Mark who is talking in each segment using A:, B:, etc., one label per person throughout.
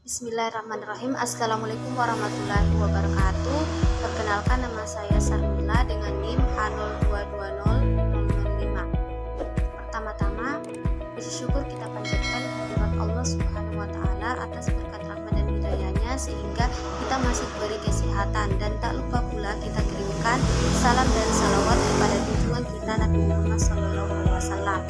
A: Bismillahirrahmanirrahim. Assalamualaikum warahmatullahi wabarakatuh. Perkenalkan, nama saya Sarmila dengan NIM A0220005. Pertama-tama, puji syukur kita panjatkan kehadirat Allah Subhanahu wa taala atas berkat rahmat dan hidayahnya sehingga kita masih diberi kesehatan, dan tak lupa pula kita kirimkan salam dan salawat kepada junjungan kita Nabi Muhammad SAW.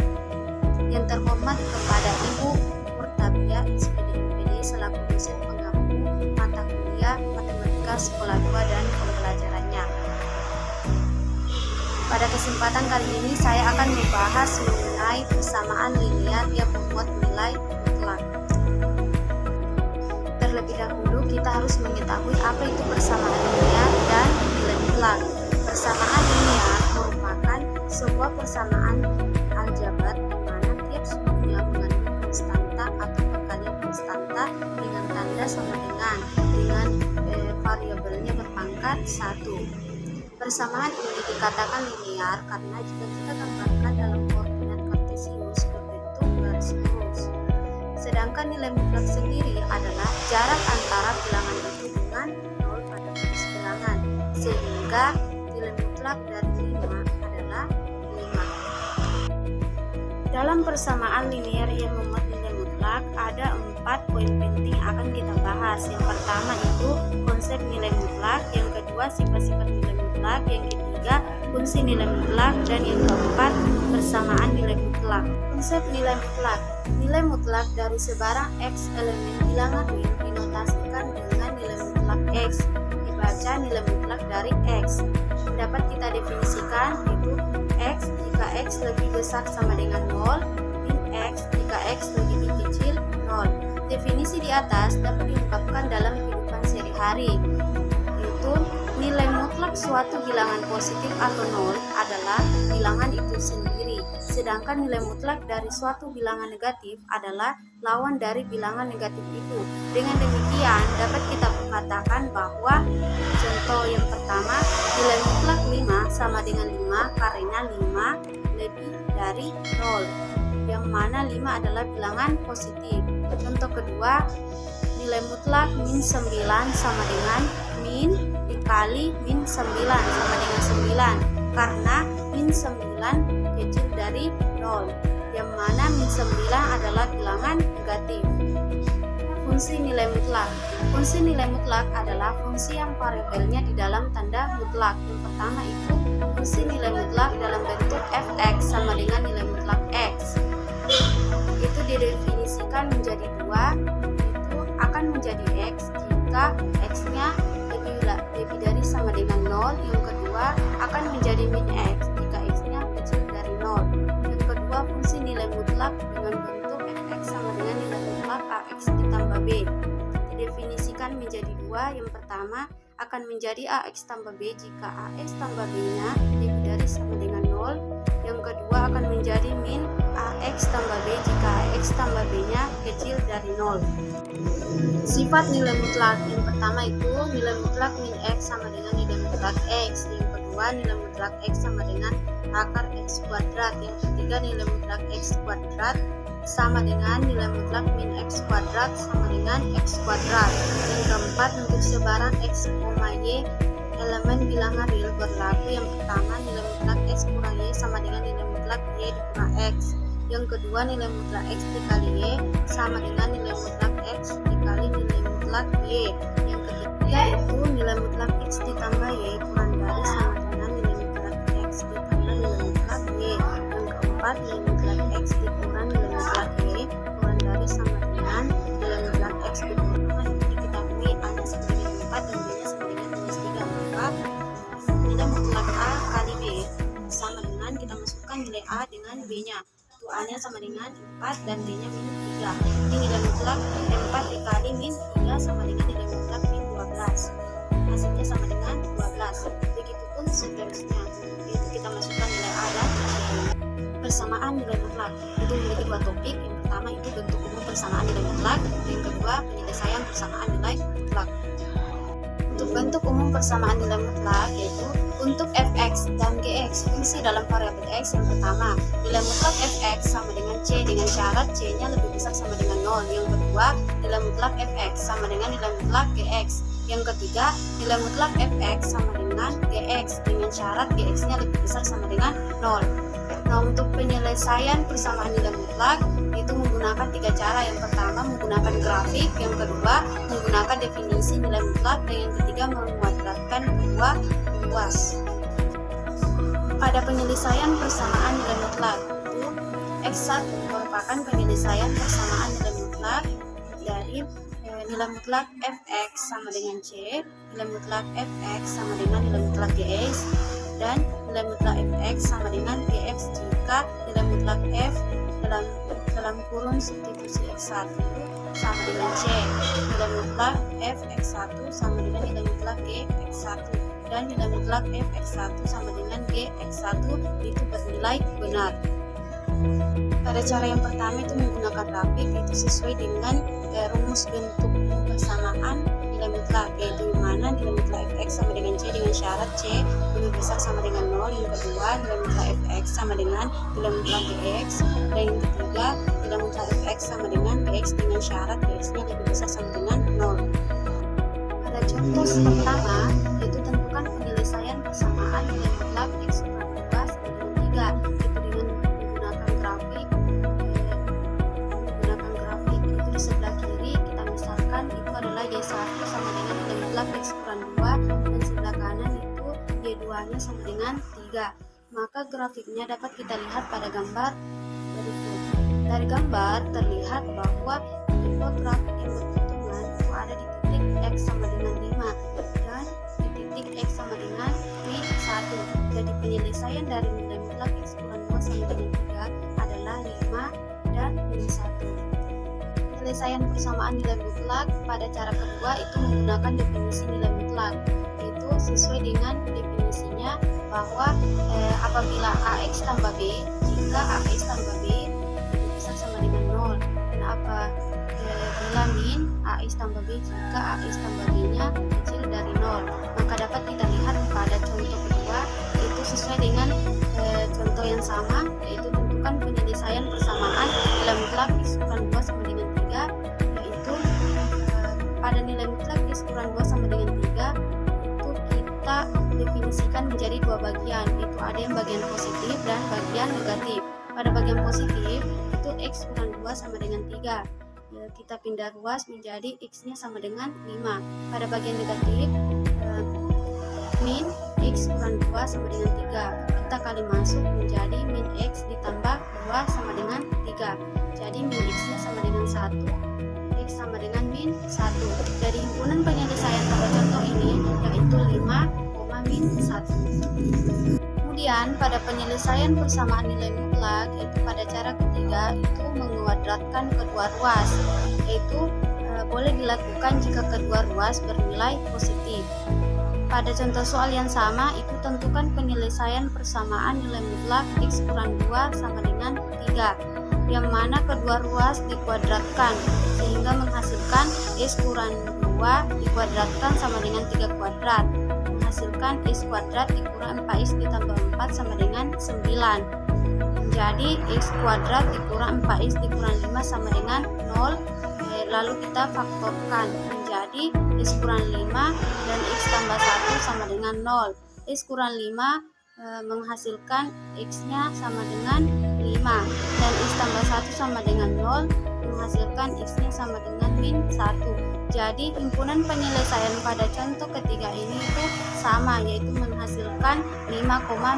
A: Yang terhormat kepada Ibu Murtabia SPD selaku dosen pengampu mata kuliah Matematika Sekolah 2 dan pembelajarannya. Pada kesempatan kali ini saya akan membahas mengenai persamaan linear yang membuat nilai mutlak. Terlebih dahulu kita harus mengetahui apa itu persamaan linear dan nilai mutlak. Persamaan linear merupakan sebuah persamaan aljabar di mana tiap sukunya mengandung konstanta atau perkalian konstanta dengan tanda sama dengan variabelnya berpangkat 1. Persamaan ini dikatakan linear karena jika kita gambarkan dalam koordinat kartesius berbentuk garis lurus. Sedangkan nilai mutlak sendiri adalah jarak antara bilangan itu dengan 0 pada garis bilangan, sehingga nilai mutlak dari 5 adalah 5. Dalam persamaan linear yang memuat nilai mutlak ada 4 poin penting yang akan kita bahas. Yang pertama itu konsep nilai mutlak, yang kedua sifat-sifat nilai mutlak, yang ketiga fungsi nilai mutlak, dan yang keempat persamaan nilai mutlak. Konsep nilai mutlak. Nilai mutlak dari sebarang x elemen bilangan real dinotasikan dengan nilai mutlak x. Dibaca nilai mutlak dari x. Dapat kita definisikan itu x jika x lebih besar sama dengan 0, min x jika x lebih kecil 0. Definisi di atas dapat diungkapkan dalam kehidupan sehari-hari, yaitu nilai mutlak suatu bilangan positif atau 0 adalah bilangan itu sendiri, sedangkan nilai mutlak dari suatu bilangan negatif adalah lawan dari bilangan negatif itu. Dengan demikian dapat kita katakan bahwa contoh yang pertama, nilai mutlak 5 sama dengan 5 karena 5 lebih dari 0, yang mana 5 adalah bilangan positif. Contoh kedua, nilai mutlak min 9 sama dengan min dikali min 9 sama dengan 9 karena min 9 kecil dari 0, yang mana min 9 adalah bilangan negatif. Fungsi nilai mutlak. Fungsi nilai mutlak adalah fungsi yang variabelnya di dalam tanda mutlak. Yang pertama itu fungsi nilai mutlak dalam bentuk fx sama dengan nilai mutlak x. Itu didefinisikan menjadi 2, itu akan menjadi x jika x-nya lebih dari sama dengan 0. Yang kedua akan menjadi min x jika x-nya kecil dari 0. Yang kedua, fungsi nilai mutlak dengan bentuk fx sama dengan nilai mutlak ax ditambah b. Didefinisikan menjadi 2. Yang pertama akan menjadi ax tambah b jika ax tambah b-nya lebih dari sama dengan 0. Yang kedua akan menjadi min ax tambah b jika ax tambah b-nya kecil dari 0. Sifat nilai mutlak. Yang pertama itu nilai mutlak min x sama dengan nilai mutlak x. Yang kedua nilai mutlak x sama dengan akar x kuadrat. Yang ketiga nilai mutlak x kuadrat sama dengan nilai mutlak min x kuadrat sama dengan x kuadrat. Yang keempat, untuk sebarang x, y elemen bilangan real berlaku. Yang pertama, nilai mutlak x kurang y sama dengan nilai mutlak y dikurang x. Yang kedua, nilai mutlak x dikali y sama dengan nilai mutlak x dikali nilai mutlak y. Yang ketiga itu nilai mutlak x ditambah y kurang dari sama dengan nilai mutlak x ditambah nilai mutlak y. Yang keempat, nilai mutlak x dikurang nilai mutlak y kurang dari sama dengan nilai mutlak x dikurang. Itu diketahui A-nya sama dengan 4 dan B-nya sama dengan minus 3, maka nilai mutlak A kali B sama dengan kita masukkan nilai A dengan B-nya. Itu A-nya sama dengan 4 dan B-nya minus 3. Ini nilai mutlak 4 dikali min 3 sama dengan nilai mutlak min 12. Hasilnya sama dengan 12. Begitupun seterusnya. Itu kita masukkan nilai A dan B. Persamaan nilai mutlak itu memiliki 2 topik. Yang pertama itu bentuk umum persamaan nilai mutlak. Yang kedua penyelesaian persamaan nilai mutlak. Untuk bentuk umum persamaan nilai mutlak yaitu untuk fx dan gx fungsi dalam variabel x. Yang pertama, nilai mutlak fx sama dengan c dengan syarat c-nya lebih besar sama dengan 0. Yang kedua, nilai mutlak fx sama dengan nilai mutlak gx. Yang ketiga, nilai mutlak fx sama dengan gx dengan syarat gx-nya lebih besar sama dengan 0. Nah, untuk penyelesaian persamaan nilai mutlak itu menggunakan 3 cara. Yang pertama menggunakan grafik, yang kedua menggunakan definisi nilai mutlak, dan yang ketiga menguadratkan kedua ruas. Pada penyelesaian persamaan nilai mutlak itu X1 merupakan penyelesaian persamaan nilai mutlak dari nilai mutlak fx sama dengan c, nilai mutlak fx sama dengan nilai mutlak gx, dan nilai mutlak fx sama dengan gx jika nilai mutlak f dalam kurun substitusi x1 sama dengan c, nilai mutlak f x1 sama dengan nilai mutlak g x1, dan nilai mutlak f x1 sama dengan g x1 itu bernilai benar. Pada cara yang pertama itu menggunakan grafik, itu sesuai dengan rumus bentuk persamaan nilai mutlak, yaitu mana nilai mutlak fx sama dengan c dengan syarat c lebih besar sama dengan 0. Yang kedua nilai mutlak fx sama dengan nilai mutlak gx, dan yang ketiga nilai mutlak fx sama dengan gx dengan syarat gx-nya lebih besar sama dengan 0. Pada contoh pertama itu tentukan penyelesaian persamaan nilai mutlak x kurang 2 sama dengan 3, itu dengan menggunakan grafik. Itu di sebelah kiri kita misalkan itu adalah y1 sama dengan nilai mutlak x kurang 2, dan sebelah kanan itu y2 nya sama dengan 3. Maka grafiknya dapat kita lihat pada gambar berikut. Dari gambar terlihat bahwa tipe grafik yang berhitungan itu ada di titik x sama dengan 5 dan di titik x sama dengan min 1. Jadi penyelesaian dari nilai mutlak x kurang 2 sama dengan 3 adalah 5 dan min 1. Penyelesaian persamaan nilai mutlak pada cara kedua itu menggunakan definisi nilai mutlak, itu sesuai dengan definisinya bahwa apabila ax tambah b, jika ax tambah b lebih besar sama dengan 0, dan apabila min ax tambah b jika ax tambah b nya kecil dari 0. Maka dapat kita lihat pada contoh kedua itu sesuai dengan contoh yang sama, yaitu tentukan penyelesaian persamaan nilai mutlak x kurang 2 sama dengan 3, yaitu pada nilai mutlak x kurang 2 sama dengan 3 itu kita definisikan menjadi dua bagian, itu ada yang bagian positif dan bagian negatif. Pada bagian positif itu x kurang 2 sama dengan 3, kita pindah ruas menjadi x nya sama dengan 5. Pada bagian negatif min x kurang 2 sama dengan 3, kita kali masuk menjadi min x ditambah 2 sama dengan 3, jadi min x nya sama dengan 1, x sama dengan min 1. Dari himpunan penyelesaian pada contoh ini yaitu 5, min 1. Kemudian pada penyelesaian persamaan nilai mutlak yaitu pada cara ketiga itu menguadratkan kedua ruas, yaitu boleh dilakukan jika kedua ruas bernilai positif. Pada contoh soal yang sama itu tentukan penyelesaian persamaan nilai mutlak x kurang 2 sama dengan 3, yang mana kedua ruas dikuadratkan sehingga menghasilkan x kurang 2 dikuadratkan sama dengan 3 kuadrat, menghasilkan x kuadrat dikurang 4x ditambah 4 sama dengan 9. Jadi x kuadrat dikurang 4x dikurang 5 sama dengan 0. Lalu kita faktorkan menjadi x kurang 5 dan x tambah 1 sama dengan 0. X kurang 5 menghasilkan x nya sama dengan 5 dan x tambah 1 sama dengan 0 menghasilkan x nya sama dengan min 1. Jadi himpunan penyelesaian pada contoh ketiga ini itu sama, yaitu menghasilkan 5,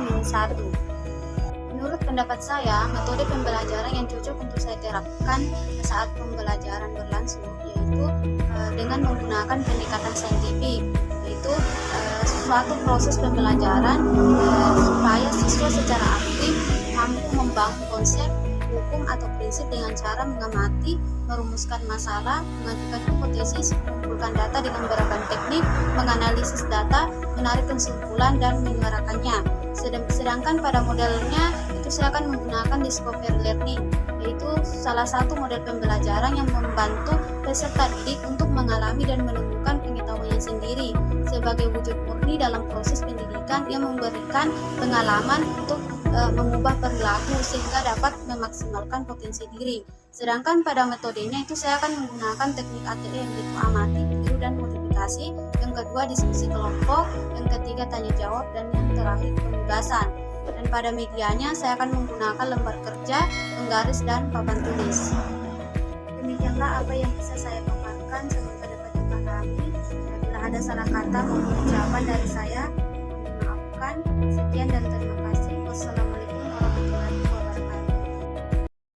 A: min 1. Menurut pendapat saya, metode pembelajaran yang cocok untuk saya terapkan saat pembelajaran berlangsung yaitu dengan menggunakan pendekatan saintifik, yaitu suatu proses pembelajaran supaya siswa secara aktif mampu membangun konsep, hukum atau prinsip dengan cara mengamati, merumuskan masalah, mengajukan hipotesis, mengumpulkan data dengan beragam teknik, menganalisis data, menarik kesimpulan dan menyuarakannya. Sedangkan pada modelnya itu silakan menggunakan discovery learning, yaitu salah satu model pembelajaran yang membantu peserta didik untuk mengalami dan menemukan pengetahuannya sendiri sebagai wujud murni dalam proses pendidikan yang memberikan pengalaman untuk mengubah perilaku sehingga dapat memaksimalkan potensi diri. Sedangkan pada metodenya itu saya akan menggunakan teknik ATE yang yaitu amati, tiru, dan modifikasi. Yang kedua diskusi kelompok, yang ketiga tanya jawab, dan yang terakhir penugasan. Dan pada medianya saya akan menggunakan lembar kerja, penggaris, dan papan tulis. Demikianlah apa yang bisa saya paparkan, semoga dapat dipahami. Bila ada salah kata maupun ucapan dari saya